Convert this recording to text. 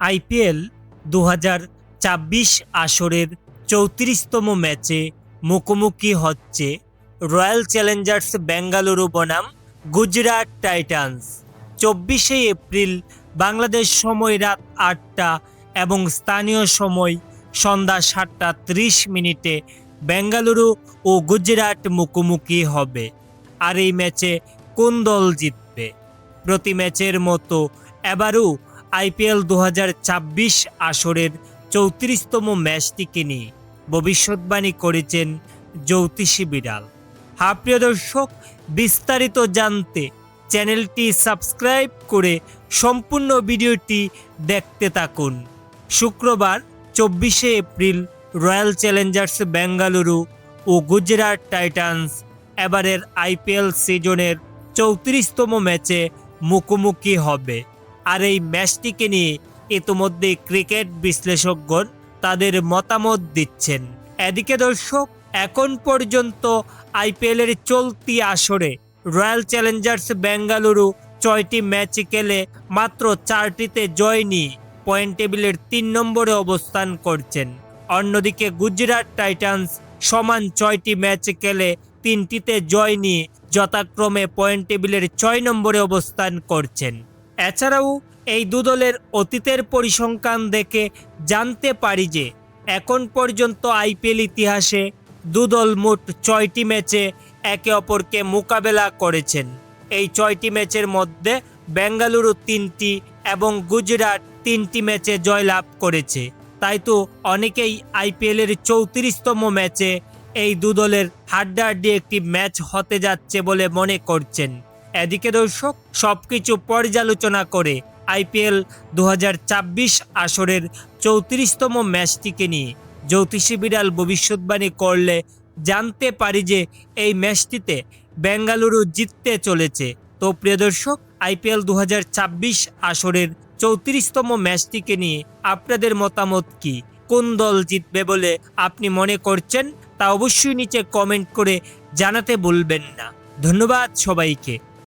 IPL ২০২৪ আসরের ৩৪তম ম্যাচে মুখোমুখি হচ্ছে রয়্যাল চ্যালেঞ্জার্স বেঙ্গালুরু বনাম গুজরাট টাইটান্স। ২৪শে এপ্রিল বাংলাদেশ সময় রাত ৮টা এবং স্থানীয় সময় সন্ধ্যা ৭টা ৩০ বেঙ্গালুরু ও গুজরাট মুখোমুখি হবে। আর এই ম্যাচে কোন দল জিতবে? প্রতি ম্যাচের মতো এবারও আইপিএল ২০২৪ আসরের ৩৪তম ম্যাচটিকে নিয়ে ভবিষ্যৎবাণী করেছেন জ্যোতিষী বিড়াল। প্রিয় দর্শক, বিস্তারিত জানতে চ্যানেলটি সাবস্ক্রাইব করে সম্পূর্ণ ভিডিওটি দেখতে থাকুন। শুক্রবার ২৪শে এপ্রিল রয়্যাল চ্যালেঞ্জার্স বেঙ্গালুরু ও গুজরাট টাইটান্স এবারের আইপিএল সিজনের ৩৪তম ম্যাচে মুখোমুখি হবে। আর এই ম্যাচটিকে নিয়ে ইতিমধ্যে ক্রিকেট বিশ্লেষকগণ তাদের মতামত দিচ্ছেন। এদিকে দর্শক, এখন পর্যন্ত আইপিএলের চলতি আসরে রয়্যাল চ্যালেঞ্জার্স বেঙ্গালুরু ৬টি ম্যাচ খেলে মাত্র ৪টিতে জয় নিয়ে পয়েন্ট টেবিলের ৩ নম্বরে অবস্থান করছেন। অন্যদিকে গুজরাট টাইটান্স সমান ৬টি ম্যাচ খেলে ৩টিতে জয় নিয়ে যথাক্রমে পয়েন্ট টেবিলের ৬ নম্বরে অবস্থান করছেন। এছাড়াও এই দু দলের অতীতের পরিসংখ্যান দেখে জানতে পারি যে এখন পর্যন্ত আইপিএল ইতিহাসে দু দল মোট ৬টি ম্যাচে একে অপরকে মোকাবেলা করেছেন। এই ৬টি ম্যাচের মধ্যে বেঙ্গালুরু ৩টি এবং গুজরাট ৩টি ম্যাচে জয়লাভ করেছে। তাই তো অনেকেই আইপিএলের ৩৪তম ম্যাচে এই দু দলের হাড্ডাহাড্ডি একটি ম্যাচ হতে যাচ্ছে বলে মনে করছেন। এদিকে দর্শক, সবকিছু পর্যালোচনা করে আইপিএল ২০২৪ আসরের ৩৪তম ম্যাচটিকে নিয়ে জ্যোতিষী বিড়াল ভবিষ্যৎবাণী করলে জানতে পারি যে এই ম্যাচটিতে বেঙ্গালুরু জিততে চলেছে। তো প্রিয় দর্শক, আইপিএল ২০২৪ আসরের ৩৪তম ম্যাচটিকে নিয়ে আপনাদের মতামত কি? কোন দল জিতবে বলে আপনি মনে করছেন তা অবশ্যই নিচে কমেন্ট করে জানাতে ভুলবেন না। ধন্যবাদ সবাইকে।